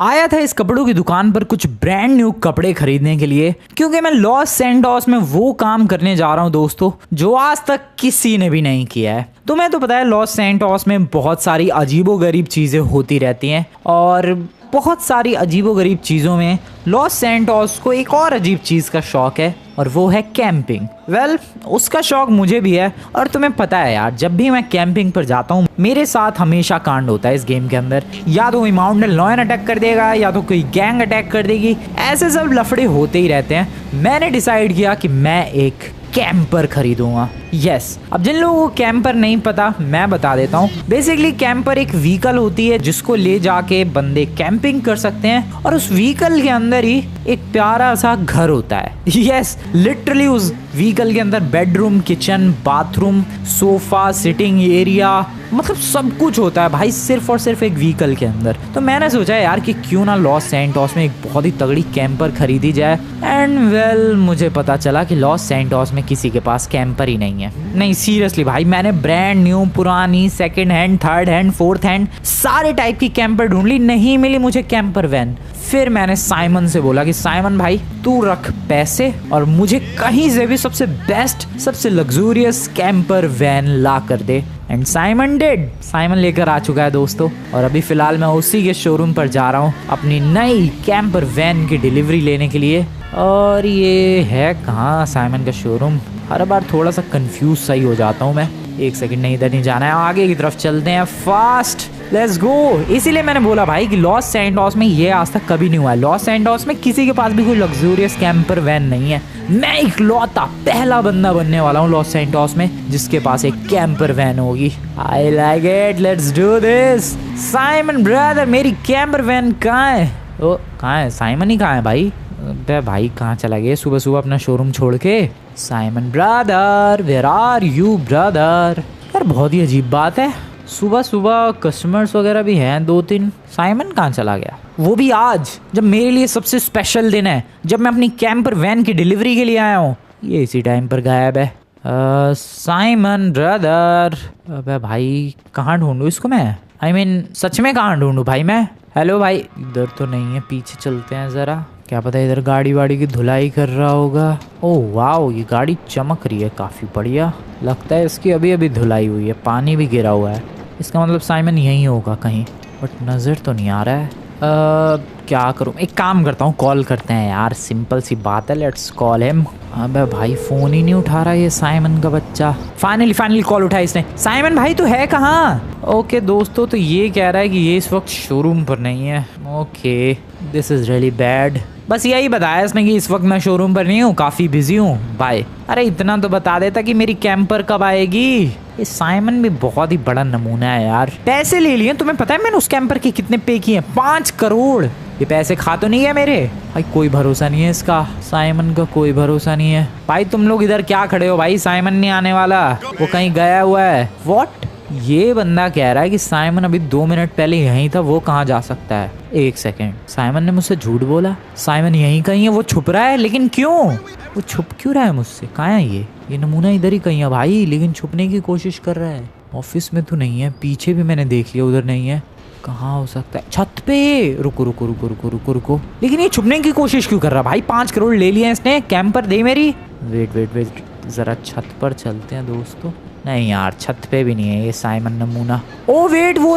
आया था इस कपड़ों की दुकान पर कुछ ब्रांड न्यू कपड़े खरीदने के लिए, क्योंकि मैं लॉस सैंटोस में वो काम करने जा रहा हूँ दोस्तों जो आज तक किसी ने भी नहीं किया है। तुम्हें तो पता है लॉस सैंटोस में बहुत सारी अजीबोगरीब चीज़ें होती रहती हैं, और बहुत सारी अजीबोगरीब चीज़ों में लॉस सैंटोस को एक और अजीब चीज़ का शौक है, और वो है कैंपिंग। वेल, उसका शौक मुझे भी है, और तुम्हें पता है यार, जब भी मैं कैंपिंग पर जाता हूँ मेरे साथ हमेशा कांड होता है इस गेम के अंदर। या तो कोई माउंटेन लॉयन अटैक कर देगा, या तो कोई गैंग अटैक कर देगी, ऐसे सब लफड़े होते ही रहते हैं। मैंने डिसाइड किया कि मैं एक कैंपर खरीदूंगा। यस, अब जिन लोगों को कैंपर नहीं पता मैं बता देता हूँ। बेसिकली कैंपर एक व्हीकल होती है जिसको ले जाके बंदे कैंपिंग कर सकते हैं, और उस व्हीकल के अंदर ही एक प्यारा सा घर होता है। यस, लिटरली उस व्हीकल के अंदर bedroom, kitchen, bathroom, sofa, sitting area, मतलब सब कुछ होता है भाई, सिर्फ और सिर्फ एक व्हीकल के अंदर। तो मैंने सोचा यार कि क्यों ना लॉस सैंटोस में एक बहुत ही तगड़ी कैंपर खरीदी जाए। एंड वेल, मुझे पता चला कि लॉस सैंटोस में किसी के पास कैंपर ही नहीं है। नहीं सीरियसली भाई, मैंने ब्रांड न्यू, पुरानी, second hand, third hand, fourth hand सारे टाइप की कैंपर ढूंढ ली, नहीं मिली मुझे कैंपर वैन। फिर मैंने साइमन से बोला कि साइमन भाई तू रख पैसे और मुझे कहीं से भी सबसे बेस्ट, सबसे लग्जूरियस कैंपर वैन ला कर दे। And Simon did. साइमन लेकर आ चुका है दोस्तों, और अभी फिलहाल मैं उसी के शोरूम पर जा रहा हूँ अपनी नई कैंपर वैन की डिलीवरी लेने के लिए। और ये है कहाँ साइमन का शोरूम? हर बार थोड़ा सा कंफ्यूज सा ही हो जाता हूँ मैं। एक सेकंड, नहीं इधर नहीं जाना है, आगे की तरफ चलते हैं, फास्ट लेट्स गो। इसीलिए मैंने बोला भाई कि लॉस सैंटोस में ये आज तक कभी नहीं हुआ है। लॉस सैंटोस में किसी के पास भी कोई लग्जूरियस कैंपर वैन नहीं है। मैं इकलौता पहला बंदा बनने वाला हूँ लॉस सैंटोस में जिसके पास एक कैंपर वैन होगी। I like it, let's do this. Simon brother, मेरी कैंपर वैन कहाँ है? ओ कहाँ है? साइमन ही कहाँ है भाई? भाई कहाँ चला गया सुबह सुबह अपना शोरूम छोड़ के? Simon brother, where are you brother? यार बहुत ही अजीब बात है, सुबह सुबह कस्टमर्स वगैरह भी हैं 2-3, साइमन कहाँ चला गया? वो भी आज जब मेरे लिए सबसे स्पेशल दिन है, जब मैं अपनी कैंपर वैन की डिलीवरी के लिए आया हूँ, ये इसी टाइम पर गायब है। साइमन ब्रदर, अबे भाई कहाँ ढूंढूं इसको मैं? I mean, सच में कहाँ ढूंढूं भाई मैं? हेलो भाई, इधर तो नहीं है, पीछे चलते हैं ज़रा, क्या पता इधर गाड़ी वाड़ी की धुलाई कर रहा होगा। ओह वाओ, ये गाड़ी चमक रही है, काफ़ी बढ़िया लगता है। इसकी अभी अभी धुलाई हुई है, पानी भी गिरा हुआ है, इसका मतलब साइमन यहीं होगा कहीं, बट नज़र तो नहीं आ रहा है। क्या करूँ? एक काम करता हूँ, कॉल करते हैं यार, सिंपल सी बात है, लेट्स कॉल हिम। अबे भाई फ़ोन ही नहीं उठा रहा ये साइमन का बच्चा। फाइनली कॉल उठाया इसने। साइमन भाई तू है कहाँ? ओके दोस्तों, तो ये कह रहा है कि ये इस वक्त शोरूम पर नहीं है। Okay, this is really bad. बस यही बताया इसने कि इस वक्त मैं शोरूम पर नहीं हूँ, काफ़ी बिजी हूँ, बाय। अरे इतना तो बता देता कि मेरी कैंपर कब आएगी। ये साइमन भी बहुत ही बड़ा नमूना है यार। पैसे ले लिए, तुम्हें पता है मैंने उस कैंपर के कितने पे किए? 5 करोड़। ये पैसे खा तो नहीं है मेरे? भाई कोई भरोसा नहीं है इसका, साइमन का कोई भरोसा नहीं है। भाई तुम लोग इधर क्या खड़े हो भाई? साइमन नहीं आने वाला, वो कहीं गया हुआ है। व्हाट? ये बंदा कह रहा है कि साइमन अभी 2 मिनट पहले यहीं था, वो कहाँ जा सकता है? एक सेकेंड, साइमन ने मुझसे झूठ बोला? साइमन यहीं कहीं है, वो छुप रहा है, लेकिन क्यों? वो छुप क्यों रहा है मुझसे? कहाँ है ये नमूना? इधर ही कहीं है भाई, लेकिन छुपने की कोशिश कर रहा है। ऑफिस में तो नहीं है, पीछे भी मैंने देख लिया, उधर नहीं है। कहाँ हो सकता है? छत पे। रुको। लेकिन ये छुपने की कोशिश क्यों कर रहा भाई? 5 करोड़ ले लिया इसने, कैंपर दे मेरी। वेट, जरा छत पर चलते हैं दोस्तों। नहीं यार, छत पे भी नहीं है ये साइमन नमूना। ओ वेट, वो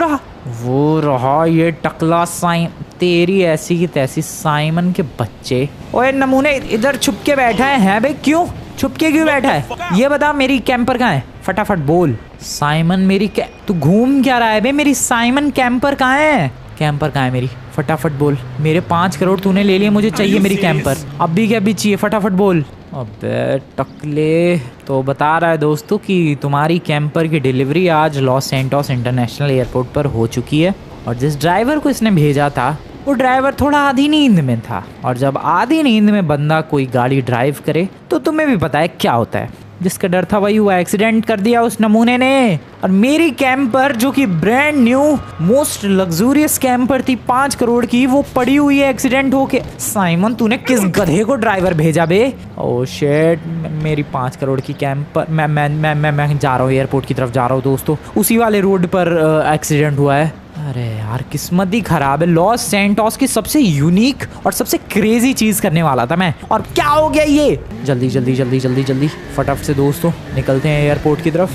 रहा ये टकला साइमन। तेरी ऐसी की तैसी साइमन के बच्चे। ओए नमूने, इधर छुप के बैठा है बे? क्यों छुप के क्यों बैठा है? ये बता, मेरी कैंपर कहाँ है? फटाफट बोल। साइमन मेरी तू घूम क्या रहा है बे? मेरी साइमन कैंपर कहाँ है? कैंपर कहाँ है मेरी? फटाफट बोल। मेरे 5 करोड़ तूने ले लिए, मुझे चाहिए मेरी कैंपर। अभी क्या भी चाहिए, फटाफट बोल। अबे टकले, तो बता रहा है दोस्तों कि तुम्हारी कैंपर की डिलीवरी आज लॉस सैंटोस इंटरनेशनल एयरपोर्ट पर हो चुकी है, और जिस ड्राइवर को इसने भेजा था वो ड्राइवर थोड़ा आधी नींद में था, और जब आधी नींद में बंदा कोई गाड़ी ड्राइव करे तो तुम्हें भी पता है क्या होता है। जिसका डर था वही हुआ, एक्सीडेंट कर दिया उस नमूने ने। और मेरी कैंपर जो कि brand new most luxurious camper थी 5 करोड़ की, वो पड़ी हुई है एक्सीडेंट होके। साइमन तूने किस गधे को ड्राइवर भेजा बे? ओह शिट, मेरी 5 करोड़ की कैंपर। मैं जा रहा हूँ एयरपोर्ट की तरफ जा रहा हूँ दोस्तों, उसी वाले रोड पर एक्सीडेंट हुआ है। अरे यार किस्मत ही खराब है। लॉस सैंटोस की सबसे यूनिक और सबसे क्रेजी चीज करने वाला था मैं, और क्या हो गया ये। जल्दी जल्दी जल्दी जल्दी जल्दी फटाफट से दोस्तों निकलते हैं एयरपोर्ट की तरफ।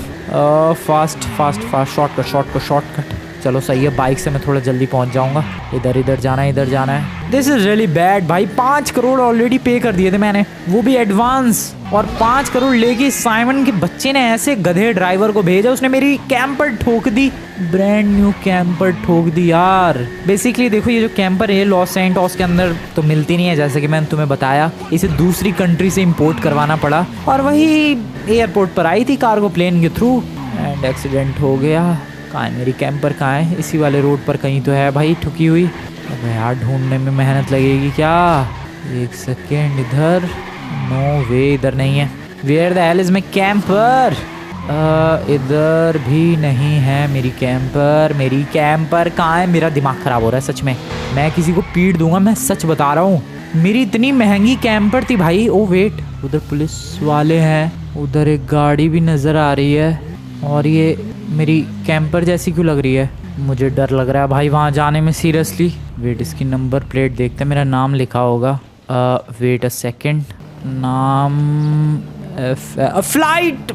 Fast fast fast, shortcut shortcut shortcut. चलो सही है, बाइक से मैं थोड़ा जल्दी पहुंच जाऊंगा। इधर इधर जाना है, इधर जाना है। दिस इज रियली बैड भाई। 5 करोड़ ऑलरेडी पे कर दिए थे मैंने, वो भी एडवांस। और 5 करोड़ लेके साइमन के बच्चे ने ऐसे गधे ड्राइवर को भेजा, उसने मेरी कैंपर ठोक दी, ब्रांड न्यू कैंपर ठोक दी यार। बेसिकली देखो ये जो कैंपर है लॉस सैंटोस के अंदर तो मिलती नहीं है, जैसे कि मैंने तुम्हें बताया। इसे दूसरी कंट्री से इंपोर्ट करवाना पड़ा, और वही एयरपोर्ट पर आई थी कार्गो प्लेन के थ्रू, एंड एक्सीडेंट हो गया। कहाँ है मेरी कैंपर, कहाँ है? इसी वाले रोड पर कहीं तो है भाई, ठुकी हुई। अब यार ढूंढने में मेहनत लगेगी क्या। एक सेकेंड, इधर नो वे, इधर नहीं है। Where the hell is my camper? इधर भी नहीं है मेरी कैंपर। मेरी कैंपर कहाँ है? मेरा दिमाग खराब हो रहा है सच में, मैं किसी को पीट दूंगा, मैं सच बता रहा हूँ। मेरी इतनी महंगी कैंपर थी भाई। ओ वेट, उधर पुलिस वाले हैं, उधर एक गाड़ी भी नज़र आ रही है, और ये मेरी कैंपर जैसी क्यों लग रही है? मुझे डर लग रहा है भाई वहाँ जाने में सीरियसली। वेट, इसकी नंबर प्लेट देखते हैं, मेरा नाम लिखा होगा। वेट अ सेकेंड, नाम फ्लाइट,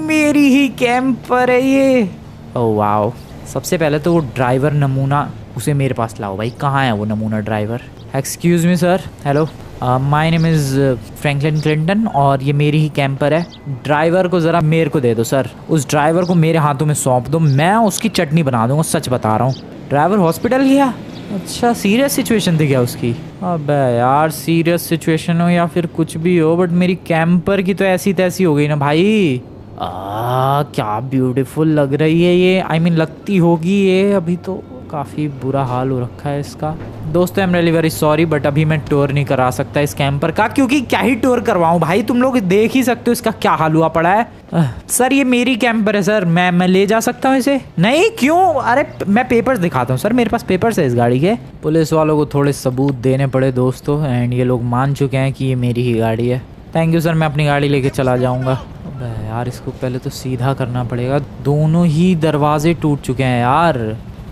मेरी ही कैंपर है ये। Oh wow. सबसे पहले तो वो ड्राइवर नमूना उसे मेरे पास लाओ भाई। कहाँ है वो नमूना driver? Excuse me sir, hello, my name is Franklin Clinton, और ये मेरी ही कैंपर है। ड्राइवर को ज़रा मेरे को दे दो सर, उस ड्राइवर को मेरे हाथों में सौंप दो, मैं उसकी चटनी बना दूंगा, सच बता रहा हूँ। ड्राइवर हॉस्पिटल गया? अच्छा, सीरियस सिचुएशन थी क्या उसकी? अबे यार, सीरियस सिचुएशन हो या फिर कुछ भी हो, बट मेरी कैंपर की तो ऐसी तैसी हो गई ना भाई। क्या ब्यूटीफुल लग रही है ये। I mean, लगती होगी ये, अभी तो काफ़ी बुरा हाल हो रखा है इसका। दोस्तों, I am really very sorry, but अभी मैं टूर नहीं करा सकता इस कैंपर का, क्योंकि क्या ही टूर करवाऊं भाई, तुम लोग देख ही सकते हो इसका क्या हाल हुआ पड़ा है। सर ये मेरी कैंपर है सर, मैं ले जा सकता हूँ इसे? नहीं, क्यों? अरे मैं पेपर्स दिखाता हूँ सर, मेरे पास पेपर्स है इस गाड़ी के। पुलिस वालों को थोड़े सबूत देने पड़े दोस्तों, एंड ये लोग मान चुके हैं कि ये मेरी ही गाड़ी है। थैंक यू सर, मैं अपनी गाड़ी लेके चला जाऊँगा। यार इसको पहले तो सीधा करना पड़ेगा। दोनों ही दरवाजे टूट चुके हैं यार,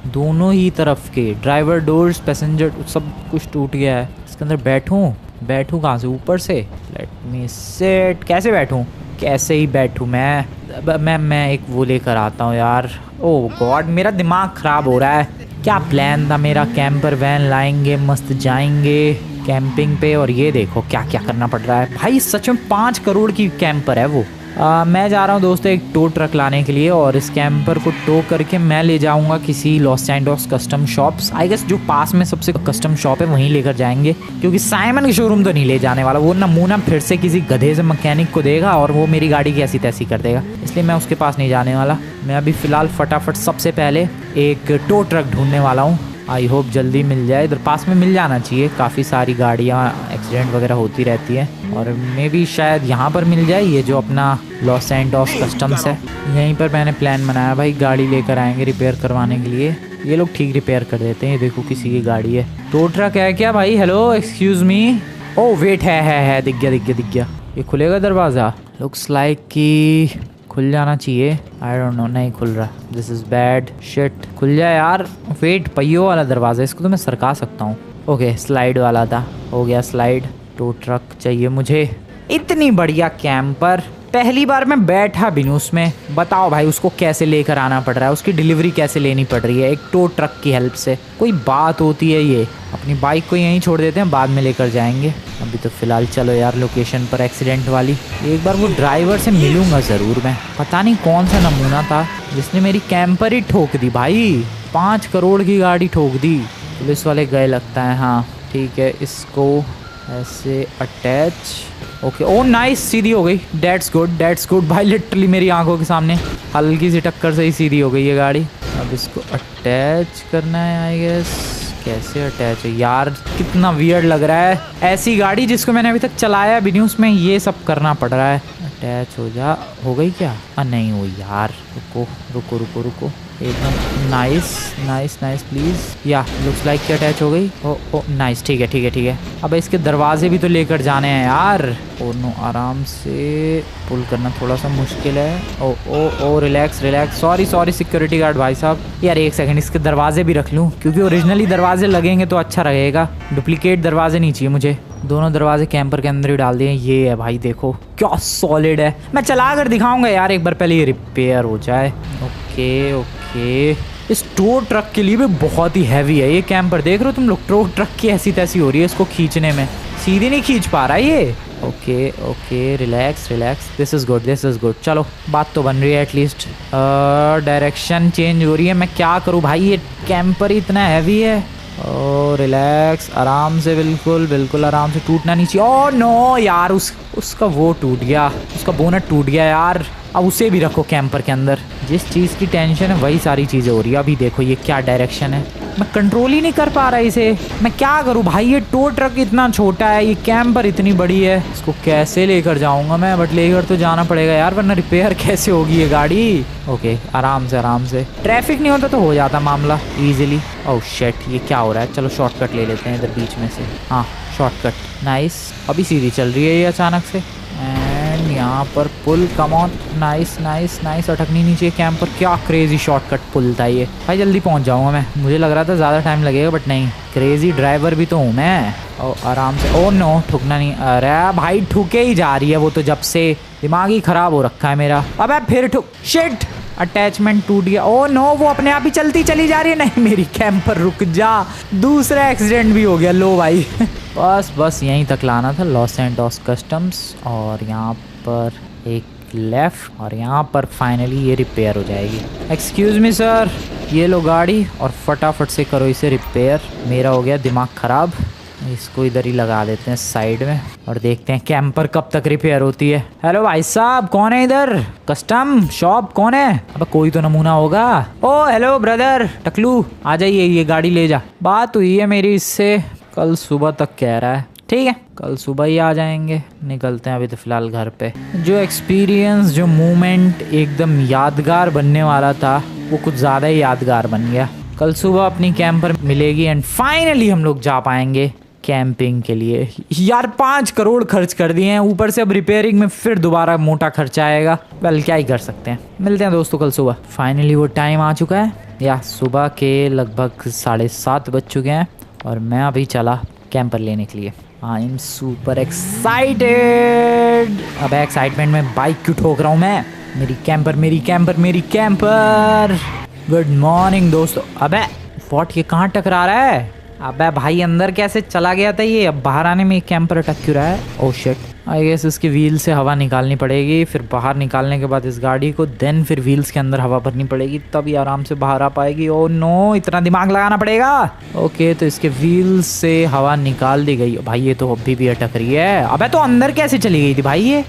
दोनों ही तरफ के, ड्राइवर डोर्स, पैसेंजर, सब कुछ टूट गया है। इसके अंदर बैठूं कहाँ से? ऊपर से? Let me sit. कैसे बैठूं? कैसे ही बैठूं मैं एक वो लेकर आता हूँ यार। ओह गॉड, मेरा दिमाग ख़राब हो रहा है। क्या प्लान था मेरा? कैंपर वैन लाएंगे, मस्त जाएंगे कैंपिंग पे, और ये देखो क्या क्या करना पड़ रहा है भाई। सच में 5 करोड़ की कैंपर है वो। मैं जा रहा हूँ दोस्तों एक टो ट्रक लाने के लिए, और इस कैंपर को टो करके मैं ले जाऊँगा किसी Los Santos custom shops, I guess जो पास में सबसे कस्टम शॉप है वहीं लेकर जाएंगे, क्योंकि साइमन के शोरूम तो नहीं ले जाने वाला। वो नमूना फिर से किसी गधे से मैकेनिक को देगा और वो मेरी गाड़ी की ऐसी तैसी कर देगा, इसलिए मैं उसके पास नहीं जाने वाला। मैं अभी फ़िलहाल फटाफट सबसे पहले एक टो ट्रक ढूंढने वाला हूँ। आई होप जल्दी मिल जाए, इधर पास में मिल जाना चाहिए। काफ़ी सारी गाड़ियाँ एक्सीडेंट वगैरह होती रहती हैं, और मे भी शायद यहाँ पर मिल जाए। ये जो अपना लॉस सैंटोस कस्टम्स है, यहीं पर मैंने प्लान बनाया भाई, गाड़ी लेकर आएंगे रिपेयर करवाने के लिए। ये लोग ठीक रिपेयर कर देते हैं। ये देखो किसी की गाड़ी है। टो ट्रक है क्या भाई? Hello, excuse me. Oh wait, है, दिख गया। ये खुलेगा दरवाज़ा? लुक्स लाइक कि खुल जाना चाहिए। आई डोंट नो, नहीं खुल रहा। This is bad shit. खुल जाए यार। वेट, पहियों वाला दरवाज़ा, इसको तो मैं सरका सकता हूँ। ओके, स्लाइड वाला था, हो गया स्लाइड। टो ट्रक चाहिए मुझे। इतनी बढ़िया कैंपर, पहली बार मैं बैठा भी नहीं उसमें। बताओ भाई उसको कैसे लेकर आना पड़ रहा है, उसकी डिलीवरी कैसे लेनी पड़ रही है एक टो ट्रक की हेल्प से। कोई बात होती है ये? अपनी बाइक को यहीं छोड़ देते हैं, बाद में लेकर जाएंगे। अभी तो फ़िलहाल चलो यार लोकेशन पर एक्सीडेंट वाली। एक बार वो ड्राइवर से मिलूंगा ज़रूर मैं। पता नहीं कौन सा नमूना था जिसने मेरी कैंपर ही ठोक दी भाई। 5 करोड़ की गाड़ी ठोक दी। पुलिस वाले गए लगता है। हाँ ठीक है, इसको ऐसे अटैच। ओके, ओ नाइस, सीधी हो गई। डेट्स गुड भाई, लिटरली मेरी आंखों के सामने हल्की सी टक्कर से ही सीधी हो गई ये गाड़ी। अब इसको अटैच करना है आई गेस। कैसे अटैच है यार, कितना वियर्ड लग रहा है। ऐसी गाड़ी जिसको मैंने अभी तक चलाया भी नहीं, उसमें ये सब करना पड़ रहा है। अटैच हो जा। हो गई क्या? नहीं हुई यार, रुको। एकदम नाइस नाइस नाइस प्लीज। या लुक्स लाइक कि अटैच हो गई। ओ नाइस, ठीक है ठीक है ठीक है। अब इसके दरवाजे भी तो लेकर जाने हैं यार। ओ नो, आराम से पुल करना थोड़ा सा मुश्किल है। Oh oh oh relax relax. Sorry sorry security guard भाई साहब। यार एक सेकंड, इसके दरवाजे भी रख लूँ क्योंकि ओरिजिनली दरवाजे लगेंगे तो अच्छा रहेगा, डुप्लीकेट दरवाजे नहीं चाहिए मुझे। दोनों दरवाजे कैंपर के अंदर ही डाल दिए। ये है भाई, देखो क्या सॉलिड है। मैं चला कर दिखाऊंगा यार एक बार, पहले ये रिपेयर हो जाए। Okay okay. Is tow truck के लिए भी बहुत ही हैवी है ये कैंपर, देख रहे हो तुम लोग। टो ट्रक की ऐसी तैसी हो रही है इसको खींचने में, सीधी नहीं खींच पा रहा ये। Okay okay, relax relax, this is good this is good. चलो बात तो बन रही है एटलीस्ट। डायरेक्शन चेंज हो रही है, मैं क्या करूँ भाई, ये कैंपर ही इतना हैवी है। ओ रिलैक्स, आराम से, बिल्कुल बिल्कुल आराम से, टूटना नहीं चाहिए। ओ नो यार, उसका वो टूट गया, उसका बोनट टूट गया यार। अब उसे भी रखो कैंपर के अंदर। जिस चीज़ की टेंशन है वही सारी चीज़ें हो रही है। अभी देखो ये क्या डायरेक्शन है, मैं कंट्रोल ही नहीं कर पा रहा इसे। मैं क्या करूँ भाई, ये टो ट्रक इतना छोटा है, ये कैंपर इतनी बड़ी है, इसको कैसे लेकर जाऊँगा मैं। बट लेकर तो जाना पड़ेगा यार, वरना रिपेयर कैसे होगी ये गाड़ी। ओके आराम से आराम से, ट्रैफिक नहीं होता तो हो जाता मामला ईजिली। ओह शिट, ये क्या हो रहा है। चलो शॉर्टकट ले लेते हैं इधर बीच में से। हाँ शॉर्टकट, नाइस। अभी सीधी चल रही है ये अचानक से। एंड यहाँ पर पुल, come on, nice nice nice. अटकनी नहीं चाहिए कैंपर। क्या क्रेजी शॉर्टकट पुल था ये भाई, जल्दी पहुँच जाऊँगा मैं। मुझे लग रहा था ज़्यादा टाइम लगेगा बट नहीं, क्रेजी ड्राइवर भी तो हूँ मैं। और आराम से। ओ नो, ठुकना नहीं। अरे भाई ठुके ही जा रही है वो तो, जब से दिमाग ही ख़राब हो रखा है मेरा। अबे फिर ठुक, शिट, अटैचमेंट टूट गया। ओ नो, वो अपने आप ही चलती चली जा रही है। नहीं मेरी कैंपर, रुक जा, दूसरा एक्सीडेंट भी हो गया। लो भाई बस बस यहीं तक लाना था, लॉस सैंटोस कस्टम्स। और यहाँ पर एक लेफ्ट, और यहाँ पर फाइनली ये रिपेयर हो जाएगी। एक्सक्यूज़ मी सर, ये लो गाड़ी और फटाफट से करो इसे रिपेयर। मेरा हो गया दिमाग ख़राब, इसको इधर ही लगा देते हैं साइड में और देखते हैं कैंपर कब तक रिपेयर होती है। हेलो भाई साहब, कौन है इधर? कस्टम शॉप कौन है? अब कोई तो नमूना होगा। ओ हेलो ब्रदर टकलू, आ जाइए, ये गाड़ी ले जा। बात हुई है मेरी इससे, कल सुबह तक कह रहा है। ठीक है, कल सुबह ही आ जाएंगे, निकलते हैं अभी तो फिलहाल घर पे। जो एक्सपीरियंस, जो मोमेंट एकदम यादगार बनने वाला था वो कुछ ज़्यादा ही यादगार बन गया। कल सुबह अपनी कैंपर मिलेगी एंड फाइनली हम लोग जा पाएंगे कैंपिंग के लिए। यार 5 करोड़ खर्च कर दिए हैं, ऊपर से अब रिपेयरिंग में फिर दोबारा मोटा खर्चा आएगा। वेल क्या ही कर सकते हैं। मिलते हैं दोस्तों कल सुबह। फाइनली वो टाइम आ चुका है, या सुबह के लगभग 7:30 बज चुके हैं और मैं अभी चला कैंपर लेने के लिए। I am super excited. अब एक्साइटमेंट में बाइक क्यों ठोक रहा हूँ मैं। मेरी कैंपर मेरी कैंपर मेरी कैंपर। गुड मॉर्निंग दोस्तों। अबे वॉट, ये कहाँ टकरा रहा है? अबे भाई अंदर कैसे चला गया था ये, अब बाहर आने में कैंपर अटक क्यों रहा है? ओह शिट, आई गेस इसके व्हील से हवा निकालनी पड़ेगी, फिर बाहर निकालने के बाद इस गाड़ी को देन फिर व्हील्स के अंदर हवा भरनी पड़ेगी, तब ये आराम से बाहर आ पाएगी। ओह नो, इतना दिमाग लगाना पड़ेगा। ओके तो इसके व्हील्स से हवा निकाल दी गई। भाई ये तो अभी भी अटक रही है। अबे तो अंदर कैसे चली गई थी भाई ये?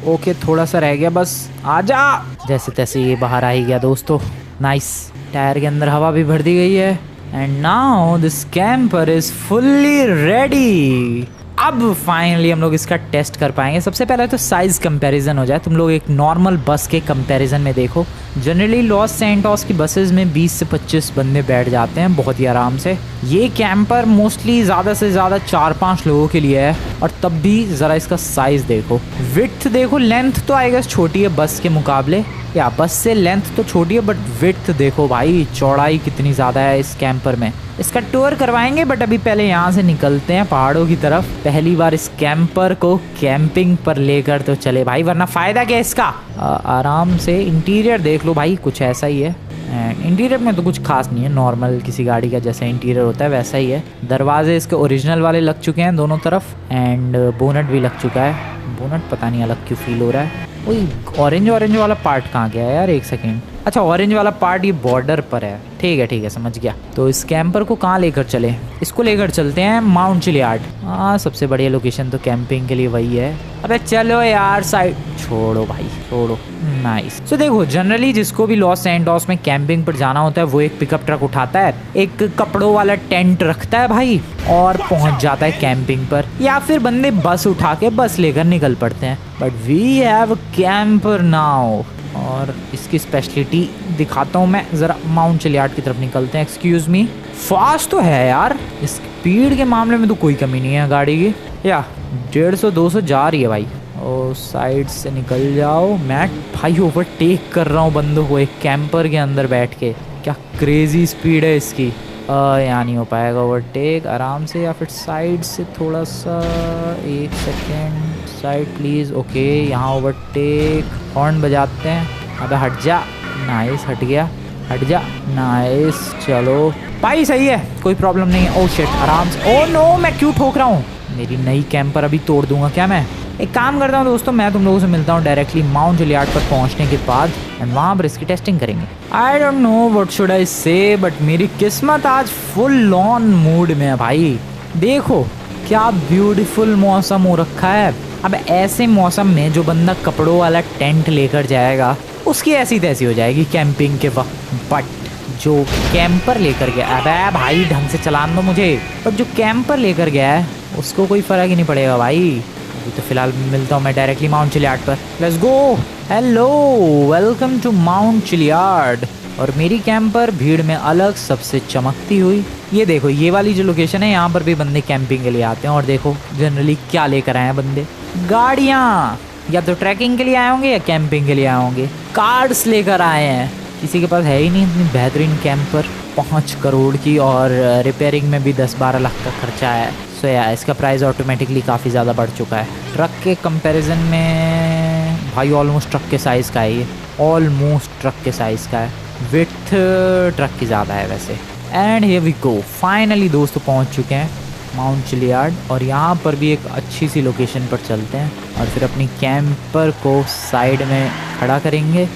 ओके थोड़ा सा रह गया बस, आजा। जैसे तैसे ये बाहर आ ही गया दोस्तों। नाइस, टायर के अंदर हवा भी भर दी गई है and now this camper is fully ready. अब फाइनली हम लोग इसका टेस्ट कर पाएंगे। सबसे पहले तो साइज कंपैरिजन हो जाए। तुम लोग एक नॉर्मल बस के कंपैरिजन में देखो, जनरली लॉस सैंटोस की बसेस में 20 से 25 बंदे बैठ जाते हैं बहुत ही आराम से। ये कैंपर मोस्टली ज़्यादा से ज़्यादा 4-5 लोगों के लिए है, और तब भी ज़रा इसका साइज़ देखो, विड्थ देखो। लेंथ तो आई गेस छोटी है बस के मुकाबले, या बस से लेंथ तो छोटी है, बट विड्थ देखो भाई, चौड़ाई कितनी ज़्यादा है इस कैंपर में। इसका टूर करवाएंगे, बट अभी पहले यहाँ से निकलते हैं पहाड़ों की तरफ। पहली बार इस कैंपर को कैंपिंग पर लेकर तो चले भाई, वरना फ़ायदा क्या इसका। आराम से इंटीरियर देख लो भाई, कुछ ऐसा ही है। इंटीरियर में तो कुछ खास नहीं है, नॉर्मल किसी गाड़ी का जैसा इंटीरियर होता है वैसा ही है। दरवाजे इसके ओरिजिनल वाले लग चुके हैं दोनों तरफ, एंड बोनट भी लग चुका है। बोनट पता नहीं अलग क्यों फील हो रहा है। वही ऑरेंज वाला पार्ट कहाँ गया यार, एक सेकेंड। अच्छा ऑरेंज वाला पार्ट ये बॉर्डर पर है। ठीक है समझ गया। तो इस कैंपर को कहाँ लेकर चले? इसको लेकर चलते हैं माउंट चिलियार्ड। हाँ सबसे बढ़िया लोकेशन तो कैंपिंग के लिए वही है। अबे चलो यार साइड, छोड़ो भाई छोड़ो। नाइस। तो देखो जनरली जिसको भी लॉस सैंटोस में कैंपिंग पर जाना होता है वो एक पिकअप ट्रक उठाता है, एक कपड़ों वाला टेंट रखता है भाई, और पहुंच जाता है कैंपिंग पर, या फिर बंदे बस उठा के बस लेकर निकल पड़ते हैं। But we have camper now. और इसकी स्पेशलिटी दिखाता हूँ मैं। ज़रा माउंट चिलियार्ड की तरफ निकलते हैं। एक्सक्यूज़ मी, फास्ट तो है यार, स्पीड के मामले में तो कोई कमी नहीं है गाड़ी की। या 150-200 जा रही है भाई। और साइड से निकल जाओ। मैं भाई ओवरटेक कर रहा हूँ बंदों को एक कैंपर के अंदर बैठ के। क्या क्रेजी स्पीड है इसकी। यहाँ नहीं हो पाएगा ओवरटेक। आराम से या फिर साइड से थोड़ा सा, 1 सेकेंड साइड प्लीज़। ओके, यहाँ ओवरटेक। हॉर्न बजाते हैं। अबे हट जा। नाइस, हट गया। हट जा। नाइस, चलो भाई सही है, कोई प्रॉब्लम नहीं है। ओह शिट, आराम से। ओह नो, मैं क्यों ठोक रहा हूँ। मेरी नई कैंपर अभी तोड़ दूंगा क्या मैं। एक काम करता हूँ दोस्तों, मैं तुम लोगों से मिलता हूँ डायरेक्टली माउंट चिलियार्ड पर पहुँचने के बाद एंड वहाँ पर इसकी टेस्टिंग करेंगे। I don't know what should I से, बट मेरी किस्मत आज फुल ऑन मूड में है भाई। देखो क्या ब्यूटीफुल मौसम हो रखा है। अब ऐसे मौसम में जो बंदा कपड़ों वाला टेंट लेकर जाएगा उसकी ऐसी तैसी हो जाएगी कैंपिंग के वक्त। बट जो कैंपर लेकर गया, अबे भाई ढंग से चलान दो मुझे। बट जो कैंपर लेकर गया है उसको कोई फ़र्क ही नहीं पड़ेगा भाई। अभी तो फिलहाल मिलता हूँ मैं डायरेक्टली माउंट चिलियार्ड पर। Let's go. Hello, welcome to Mount Chilliard. और मेरी कैंपर भीड़ में अलग सबसे चमकती हुई। ये देखो, ये वाली जो लोकेशन है यहाँ पर भी बंदे कैंपिंग के लिए आते हैं। और देखो जनरली क्या लेकर आए हैं बंदे, गाड़ियाँ। या तो ट्रैकिंग के लिए आए होंगे या कैंपिंग के लिए आए होंगे। कार्स लेकर आए हैं। किसी के पास है ही नहीं इतनी बेहतरीन कैंपर 5 करोड़ की, और रिपेयरिंग में भी 10-12 लाख का खर्चा है। सो या इसका प्राइस ऑटोमेटिकली काफ़ी ज़्यादा बढ़ चुका है। ट्रक के कंपैरिजन में भाई ऑलमोस्ट ट्रक के साइज़ का है ये। ऑलमोस्ट ट्रक के साइज़ का है। विड्थ ट्रक की ज़्यादा है वैसे। And here we go, finally दोस्तों पहुंच चुके हैं माउंट चिलियार्ड। और यहाँ पर भी एक अच्छी सी लोकेशन पर चलते हैं और फिर अपनी कैंपर को साइड में खड़ा करेंगे।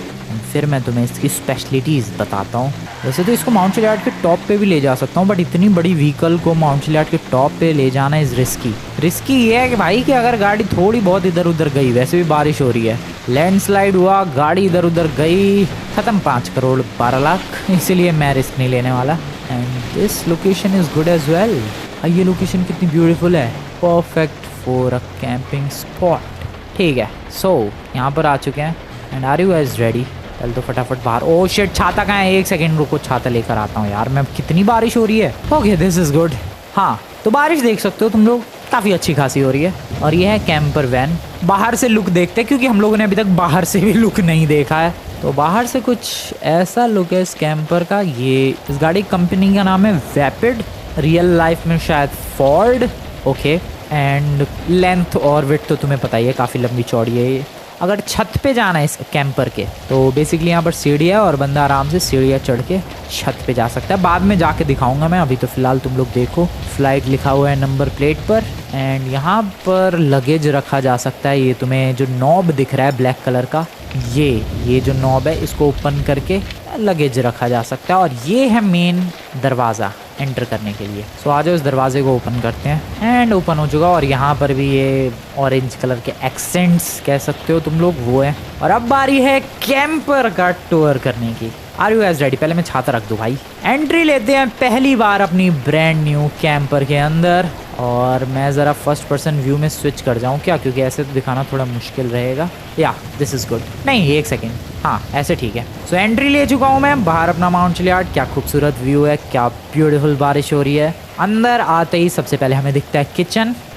फिर मैं तुम्हें इसकी स्पेशलिटीज़ बताता हूँ। वैसे तो इसको माउंट चिलियार्ड के टॉप पे भी ले जा सकता हूँ, बट इतनी बड़ी व्हीकल को माउंट चिलियार्ड के टॉप पे ले जाना इज़ रिस्की ये है कि भाई कि अगर गाड़ी थोड़ी बहुत इधर उधर गई, वैसे भी बारिश हो रही है, लैंडस्लाइड हुआ, गाड़ी इधर उधर गई, ख़त्म 5 करोड़ 12 लाख। इसीलिए मैं रिस्क नहीं लेने वाला। And this location is good as well. ये लोकेशन कितनी ब्यूटीफुल है, perfect for a camping spot. ठीक है, सो यहाँ पर आ चुके हैं and are you guys ready. चल तो फटाफट बाहर। ओह शिट, छाता कहाँ है। 1 सेकेंड रुको, छाता लेकर आता हूँ यार मैं। कितनी बारिश हो रही है। Okay, this is good. हाँ, तो बारिश देख सकते हो तुम लोग, काफ़ी अच्छी खासी हो रही है। और ये है कैंपर वैन। बाहर से लुक देखते हैं क्योंकि हम लोगों ने अभी तक बाहर से भी लुक नहीं देखा है। तो बाहर से कुछ ऐसा लुक है इस कैंपर का। ये इस गाड़ी कंपनी का नाम है वैपिड, रियल लाइफ में शायद फोर्ड। ओके, एंड लेंथ और विड्थ तो तुम्हें पता ही है, काफ़ी लंबी चौड़ी है ये। अगर छत पे जाना है इस कैंपर के तो बेसिकली यहाँ पर सीढ़ी है और बंदा आराम से सीढ़ियाँ चढ़ के छत पे जा सकता है। बाद में जाके दिखाऊंगा मैं, अभी तो फिलहाल तुम लोग देखो। फ्लाइट लिखा हुआ है नंबर प्लेट पर। एंड यहाँ पर लगेज रखा जा सकता है। ये तुम्हें जो नॉब दिख रहा है ब्लैक कलर का, ये जो नॉब है इसको ओपन करके लगेज रखा जा सकता है। और ये है मेन दरवाज़ा एंटर करने के लिए। सो आ जाओ, इस दरवाजे को ओपन करते हैं। एंड ओपन हो चुका। और यहाँ पर भी ये ऑरेंज कलर के एक्सेंट्स कह सकते हो तुम लोग, वो है। और अब बारी है कैंपर का टूर करने की। Are you guys ready. पहले मैं छाता रख दूँ भाई। एंट्री लेते हैं पहली बार अपनी ब्रांड न्यू कैंपर के अंदर। और मैं ज़रा फर्स्ट पर्सन व्यू में स्विच कर जाऊँ क्या, क्योंकि ऐसे तो दिखाना थोड़ा मुश्किल रहेगा। या दिस इज़ गुड। नहीं, 1 सेकेंड, हाँ ऐसे ठीक है। सो एंट्री ले चुका हूँ मैं बाहर अपना माउंट चिलियार्ड। क्या खूबसूरत व्यू है, क्या ब्यूटीफुल बारिश हो रही है। अंदर आते ही सबसे पहले हमें दिखता है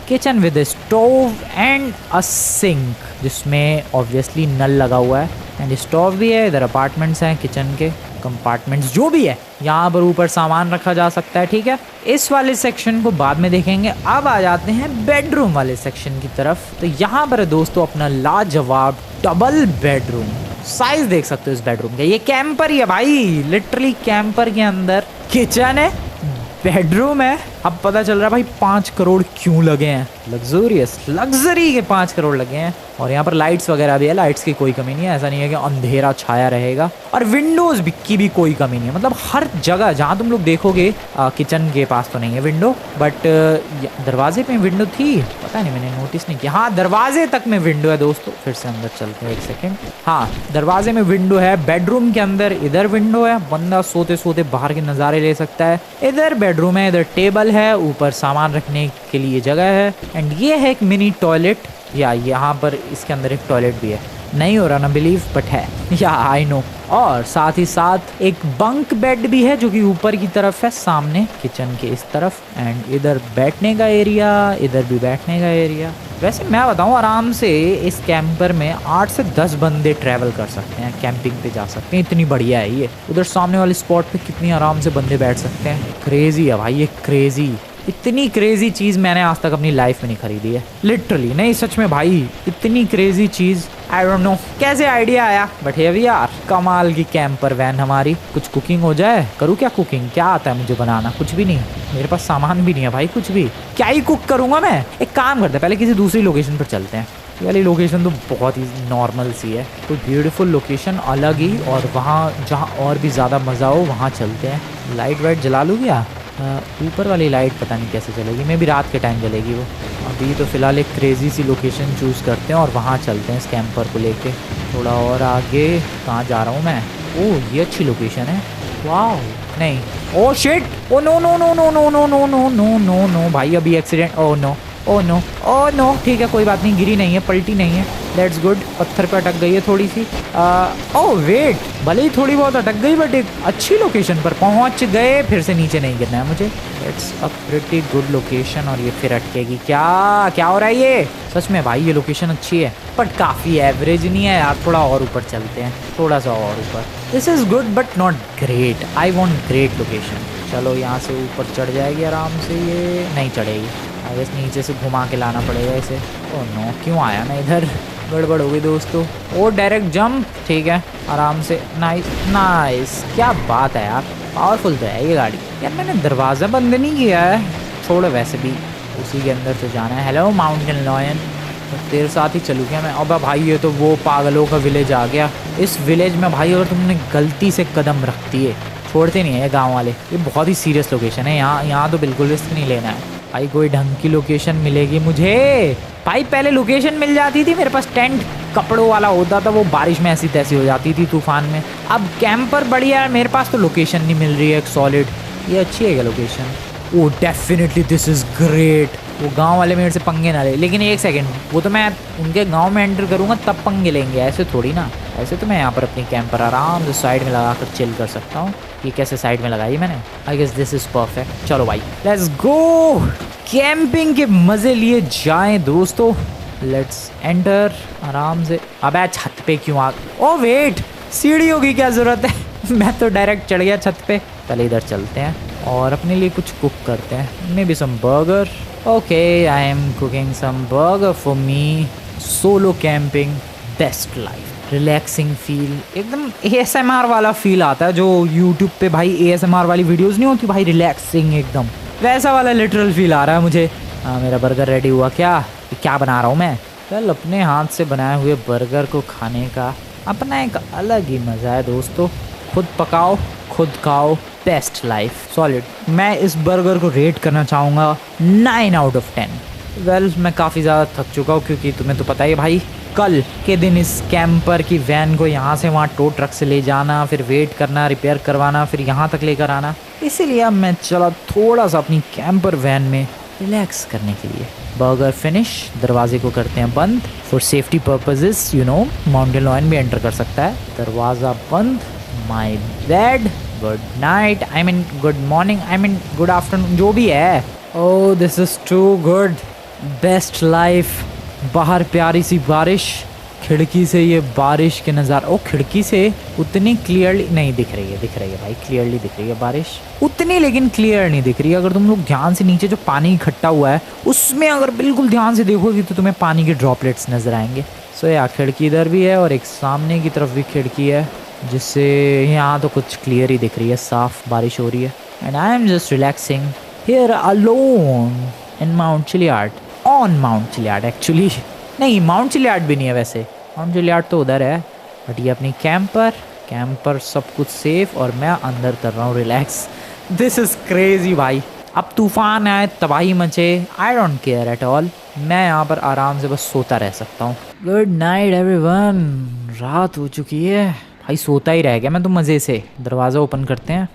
kitchen with a stove and a sink, जिसमें ऑब्वियसली नल लगा हुआ है। एंड स्टोव भी है। इधर अपार्टमेंट्स हैं, किचन के कंपार्टमेंट्स जो भी है। यहाँ पर ऊपर सामान रखा जा सकता है। ठीक है, इस वाले सेक्शन को बाद में देखेंगे। अब आ जाते हैं बेडरूम वाले सेक्शन की तरफ। तो यहाँ पर है दोस्तों अपना लाजवाब डबल बेडरूम। साइज देख सकते हो इस बेडरूम का। ये कैंपर ही है भाई, लिटरली कैंपर के अंदर किचन है, बेडरूम है। अब पता चल रहा है भाई 5 करोड़ क्यों लगे हैं। लग्जरी के 5 करोड़ लगे हैं। और यहाँ पर लाइट्स वगैरह भी है, लाइट्स की कोई कमी नहीं है। ऐसा नहीं है कि अंधेरा छाया रहेगा। और विंडोज की भी कोई कमी नहीं है। मतलब हर जगह जहाँ तुम लोग देखोगे, किचन के पास तो नहीं है विंडो, बट दरवाजे पे विंडो थी, पता नहीं मैंने नोटिस नहीं किया। हाँ, दरवाजे तक में विंडो है दोस्तों। फिर से अंदर चलते हैं 1 सेकेंड। हाँ, दरवाजे में विंडो है। बेडरूम के अंदर इधर विंडो है, बंदा सोते सोते बाहर के नज़ारे ले सकता है। इधर बेडरूम है, इधर टेबल है, ऊपर सामान रखने के लिए जगह है। एंड ये है एक मिनी टॉयलेट, या यहाँ पर इसके अंदर एक टॉयलेट भी है। नहीं हो रहा ना बिलीव, बट है या आई नो। और साथ ही साथ एक बंक बेड भी है जो कि ऊपर की तरफ है, सामने किचन के इस तरफ। एंड इधर बैठने का एरिया, इधर भी बैठने का एरिया। वैसे मैं बताऊं, आराम से इस कैंपर में 8 से 10 बंदे ट्रैवल कर सकते हैं, कैंपिंग पे जा सकते हैं, इतनी बढ़िया है ये। उधर सामने वाले स्पॉट पे कितनी आराम से बंदे बैठ सकते हैं। क्रेजी है भाई ये, क्रेजी। इतनी क्रेजी चीज़ मैंने आज तक अपनी लाइफ में नहीं खरीदी है, लिटरली नहीं, सच में भाई। इतनी crazy cheese I don't know कैसे आइडिया आया, बट ये भी यार कमाल की कैंपर वैन हमारी। कुछ कुकिंग हो जाए, करूँ क्या कुकिंग? क्या आता है मुझे बनाना? कुछ भी नहीं, मेरे पास सामान भी नहीं है भाई, कुछ भी। क्या ही कुक करूँगा मैं? एक काम करते हैं, पहले किसी दूसरी लोकेशन पर चलते हैं। ये वाली लोकेशन तो बहुत ही नॉर्मल सी है, तो ब्यूटीफुल लोकेशन अलग ही, और वहाँ जहाँ और भी ज़्यादा मज़ा हो वहाँ चलते हैं। लाइट वाइट जला लूँ क्या? ऊपर वाली लाइट पता नहीं कैसे चलेगी, मैं भी रात के टाइम जलेगी वो। अभी तो फ़िलहाल एक क्रेज़ी सी लोकेशन चूज़ करते हैं और वहाँ चलते हैं इस कैंपर को लेके। थोड़ा और आगे कहाँ जा रहा हूँ मैं? ओह, ये अच्छी लोकेशन है, वाह। नहीं, oh shit, oh no no no no no no no no no no no भाई, अभी accident. Oh no, oh no, oh no. ठीक है, कोई बात नहीं, गिरी नहीं है, पलटी नहीं है, लेट्स गुड। पत्थर पे अटक गई है थोड़ी सी। ओह वेट, भले ही थोड़ी बहुत अटक गई, बट एक अच्छी लोकेशन पर पहुंच गए। फिर से नीचे नहीं गिरना है मुझे। It's a pretty good location. और ये फिर अटकेगी क्या? क्या हो रहा है ये? सच में भाई ये लोकेशन अच्छी है, बट काफ़ी एवरेज नहीं है यार। थोड़ा और ऊपर चलते हैं, थोड़ा सा और ऊपर। This is good but not great, I want great location. चलो यहाँ से ऊपर चढ़ जाएगी आराम से, ये नहीं चढ़ेगी, आई नीचे से घुमा के लाना पड़ेगा इसे। ओह नो, क्यों आया मैं इधर? गड़बड़ हो गई दोस्तों। ओ डायरेक्ट जंप, ठीक है, आराम से। नाइस नाइस, क्या बात है यार, पावरफुल तो है ये गाड़ी। यार मैंने दरवाज़ा बंद नहीं किया है, छोड़ो, वैसे भी उसी के अंदर तो जाना है। हेलो माउंटेन लॉयन, तो तेरे साथ ही चलूँ क्या मैं? अब भाई ये तो वो पागलों का विलेज आ गया। इस विलेज में भाई अगर तुमने गलती से कदम रख दिए, छोड़ते नहीं है गाँव वाले। ये बहुत ही सीरियस लोकेशन है, यहाँ तो बिल्कुल रिस्क नहीं लेना है भाई। कोई ढंग की लोकेशन मिलेगी मुझे भाई। पहले लोकेशन मिल जाती थी, मेरे पास टेंट कपड़ों वाला होता था, वो बारिश में ऐसी तैसी हो जाती थी, तूफान में। अब कैंपर बढ़िया है, मेरे पास तो लोकेशन नहीं मिल रही है एक सॉलिड। ये अच्छी है क्या location? Oh definitely this is great. वो गांव वाले मेरे से पंगे ना ले, लेकिन एक सेकंड, वो तो मैं उनके गांव में एंटर करूंगा तब पंगे लेंगे, ऐसे थोड़ी ना। ऐसे तो मैं यहाँ पर अपनी कैंपर आराम से साइड में लगा कर चिल कर सकता हूँ। ये कैसे साइड में लगाई मैंने? I guess this is perfect. चलो भाई लेट्स गो, कैंपिंग के मज़े लिए जाएं दोस्तों। लेट्स एंटर आराम से। अबे छत पे क्यों आ? ओ वेट, सीढ़ियों की क्या ज़रूरत है? मैं तो डायरेक्ट चढ़ गया छत पे। पहले इधर चलते हैं और अपने लिए कुछ कुक करते हैं। Maybe some burger. Okay, I am cooking some burger for me. Solo camping, best life, relaxing feel, एकदम ASMR वाला फील आता है जो यूट्यूब पे भाई ASMR वाली वीडियोस नहीं होती भाई, रिलैक्सिंग एकदम वैसा वाला लिटरल फील आ रहा है मुझे। हाँ, मेरा बर्गर रेडी हुआ क्या बना रहा हूँ मैं? वेल, अपने हाथ से बनाए हुए बर्गर को खाने का अपना एक अलग ही मज़ा है दोस्तों। खुद पकाओ, खुद खाओ, बेस्ट लाइफ, सॉलिड। मैं इस बर्गर को रेट करना चाहूँगा 9 आउट ऑफ 10। वेल, मैं काफ़ी ज़्यादा थक चुका हूँ, क्योंकि तुम्हें तो पता ही है भाई, कल के दिन इस कैंपर की वैन को यहाँ से वहाँ टो ट्रक से ले जाना, फिर वेट करना, रिपेयर करवाना, फिर यहाँ तक लेकर आना। इसीलिए अब मैं चला थोड़ा सा अपनी कैंपर वैन में रिलैक्स करने के लिए। बर्गर फिनिश, दरवाजे को करते हैं बंद for safety purposes, you know, mountain lion भी एंटर कर सकता है। दरवाज़ा बंद, my bad, good night, I mean good morning, I mean good afternoon, जो भी है। Oh this is too good, best life. बाहर प्यारी सी बारिश, खिड़की से ये बारिश के नज़ारा। ओ खिड़की से उतनी क्लियरली नहीं दिख रही है भाई, क्लियरली दिख रही है बारिश उतनी, लेकिन क्लियर नहीं दिख रही है। अगर तुम लोग ध्यान से नीचे जो पानी इकट्ठा हुआ है उसमें अगर बिल्कुल ध्यान से देखोगे तो तुम्हें पानी के ड्रॉपलेट्स नज़र आएंगे। सो यार, खिड़की इधर भी है और एक सामने की तरफ भी खिड़की है, जिससे यहाँ तो कुछ क्लियर ही दिख रही है, साफ बारिश हो रही है। And I am just relaxing here alone in Mount Chilliard, on Mount Chilliard actually. नहीं, माउंट चिलियार्ड भी नहीं है वैसे, माउंट चिलियार्ड तो उधर है, बट ये अपनी कैंपर सब कुछ सेफ, और मैं अंदर कर रहा हूँ रिलैक्स। दिस इज़ क्रेजी भाई। अब तूफान आए, तबाही मचे, I don't care at all. मैं यहाँ पर आराम से बस सोता रह सकता हूँ। गुड नाइट एवरीवन, रात हो चुकी है भाई, सोता ही रह गया मैं तो मज़े से। दरवाज़ा ओपन करते हैं।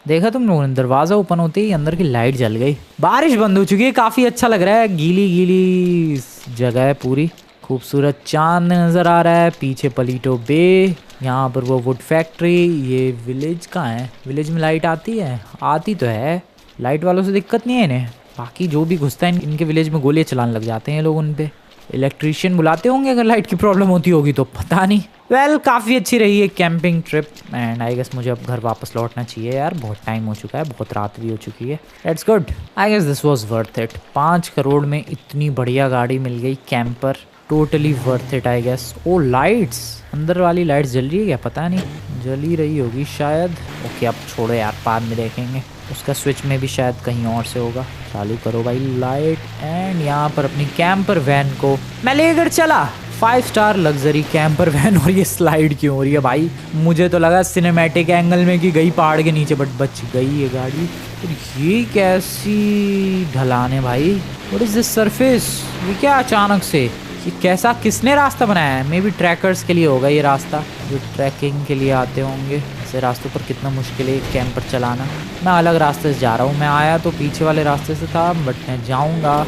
देखा तुम लोगों ने, दरवाज़ा ओपन होते ही अंदर की लाइट जल गई। बारिश बंद हो चुकी है, काफ़ी अच्छा लग रहा है, गीली गीली जगह है पूरी। खूबसूरत चांद नज़र आ रहा है, पीछे पलीटो बे, यहाँ पर वो वुड फैक्ट्री। ये विलेज कहाँ है? विलेज में लाइट आती है? आती तो है, लाइट वालों से दिक्कत नहीं है इन्हें। बाकी जो भी घुसता है इनके विलेज में गोलियां चलाने लग जाते हैं लोग उन पे। इलेक्ट्रीशियन बुलाते होंगे अगर लाइट की प्रॉब्लम होती होगी तो, पता नहीं। वेल काफ़ी अच्छी रही है camping trip and I guess मुझे अब घर वापस लौटना चाहिए यार, बहुत टाइम हो चुका है, बहुत रात भी हो चुकी है। It's good, I guess this was worth it. 5 crore में इतनी बढ़िया गाड़ी मिल गई, camper, totally worth it I guess. Oh lights, अंदर वाली लाइट्स जल रही है क्या? पता नहीं, जली रही होगी शायद। ओके अब छोड़ो यार, बाद में देखेंगे। उसका स्विच में भी शायद कहीं और से होगा। चालू करो भाई लाइट एंड यहाँ पर अपनी कैंपर वैन को मैं लेकर चला। 5 स्टार लग्जरी कैंपर वैन। और ये स्लाइड क्यों हो रही है भाई? मुझे तो लगा सिनेमैटिक एंगल में कि गई पहाड़ के नीचे, बट बच गई ये गाड़ी। और ये कैसी ढलान है भाई? What is this surface? ये क्या अचानक से, ये कैसा, किसने रास्ता बनाया है? मे बी ट्रैकर्स के लिए होगा ये रास्ता, जो ट्रैकिंग के लिए आते होंगे। ऐसे रास्तों पर कितना मुश्किल है कैंपर चलाना। मैं अलग रास्ते से जा रहा हूँ, मैं आया तो पीछे वाले रास्ते से था, बट मैं जाऊँगा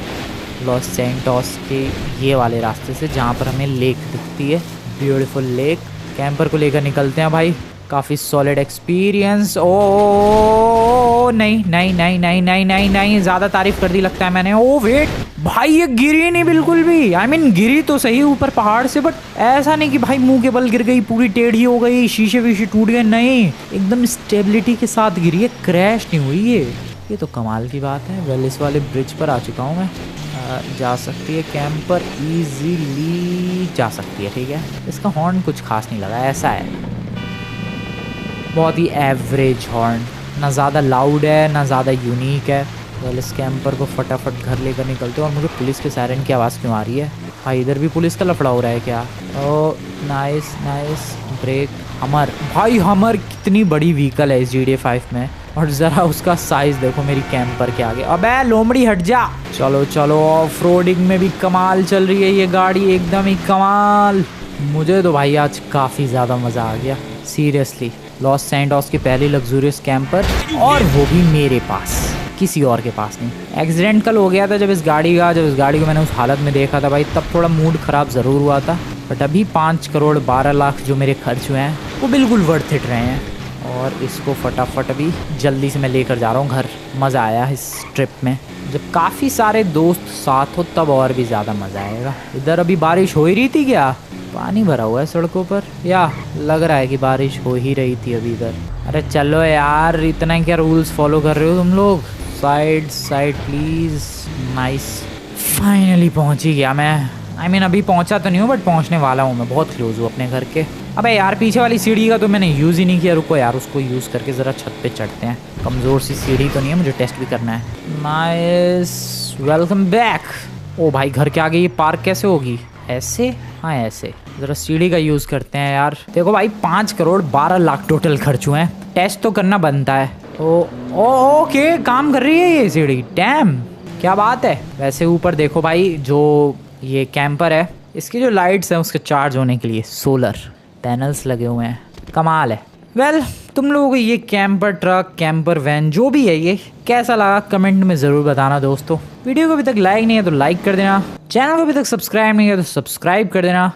लॉस सैंटोस के ये वाले रास्ते से, जहाँ पर हमें लेक दिखती है, ब्यूटीफुल लेक। कैंपर को लेकर निकलते हैं भाई, काफ़ी सॉलिड एक्सपीरियंस। ओ नहीं नहीं नहीं नहीं नहीं नहीं नहीं, ज़्यादा तारीफ कर दी लगता है मैंने। ओ वेट भाई, ये गिरी नहीं बिल्कुल भी। आई मीन गिरी तो सही ऊपर पहाड़ से, बट ऐसा नहीं कि भाई मुंह के बल गिर गई, पूरी टेढ़ी हो गई, शीशे वीशे टूट गए। नहीं, एकदम स्टेबिलिटी के साथ गिरी है, क्रैश नहीं हुई ये तो कमाल की बात है। वेल इस वाले ब्रिज पर आ चुका हूँ मैं। जा सकती है कैंपर, इजीली जा सकती है, ठीक है। इसका हॉर्न कुछ खास नहीं लगा, ऐसा है बहुत ही एवरेज हॉर्न, ना ज़्यादा लाउड है ना ज़्यादा यूनिक है। वेल इस कैंपर को फटाफट घर लेकर निकलते हैं। और मुझे पुलिस के सायरन की आवाज़ क्यों आ रही है भाई? इधर भी पुलिस का लफड़ा हो रहा है क्या? ओ नाइस नाइस, ब्रेक। हमर भाई, हमर कितनी बड़ी व्हीकल है इस GTA 5 में, और ज़रा उसका साइज़ देखो मेरी कैंपर के आगे। अबे लोमड़ी हट जा। चलो चलो, ऑफ रोडिंग में भी कमाल चल रही है ये गाड़ी, एकदम ही कमाल। मुझे तो भाई आज काफ़ी ज़्यादा मज़ा आ गया सीरियसली। लॉस सैंटोस की पहली लग्जूरियस कैंपर, और वो भी मेरे पास, किसी और के पास नहीं। एक्सीडेंट कल हो गया था जब इस गाड़ी को मैंने उस हालत में देखा था भाई, तब थोड़ा मूड ख़राब ज़रूर हुआ था, बट अभी 5 करोड़ 12 लाख जो मेरे खर्च हुए हैं वो बिल्कुल वर्थ इट रहे हैं। और इसको फटाफट अभी जल्दी से मैं लेकर जा रहा हूँ घर। मज़ा आया इस ट्रिप में, जब काफ़ी सारे दोस्त साथ हो तब और भी ज़्यादा मज़ा आएगा। इधर अभी बारिश हो ही रही थी क्या? पानी भरा हुआ है सड़कों पर, या लग रहा है कि बारिश हो ही रही थी अभी इधर। अरे चलो यार, इतना क्या रूल्स फॉलो कर रहे हो तुम लोग? Side side please. Nice, finally पहुँच ही गया मैं। आई मीन अभी पहुँचा तो नहीं हूँ, बट पहुँचने वाला हूँ मैं, बहुत क्लोज हूँ अपने घर के। अबे यार पीछे वाली सीढ़ी का तो मैंने यूज़ ही नहीं किया। रुको यार, उसको यूज़ करके ज़रा छत पे चढ़ते हैं। कमज़ोर सी सीढ़ी तो नहीं है, मुझे टेस्ट भी करना है। Nice, welcome back. ओ भाई घर के आगे ये पार्क कैसे होगी? ऐसे? हाँ ऐसे। ज़रा सीढ़ी का यूज़ करते हैं यार। देखो भाई 5 करोड़ 12 लाख टोटल खर्च हुए हैं, टेस्ट तो करना बनता है। ओके, काम कर रही है ये सीढ़ी, डैम क्या बात है। वैसे ऊपर देखो भाई, जो ये कैंपर है इसकी जो लाइट्स हैं उसके चार्ज होने के लिए सोलर पैनल्स लगे हुए हैं, कमाल है। वेल तुम लोगों को ये कैंपर ट्रक, कैंपर वैन जो भी है ये कैसा लगा कमेंट में ज़रूर बताना दोस्तों। वीडियो को अभी तक लाइक नहीं है तो लाइक कर देना, चैनल को अभी तक सब्सक्राइब नहीं है तो सब्सक्राइब कर देना।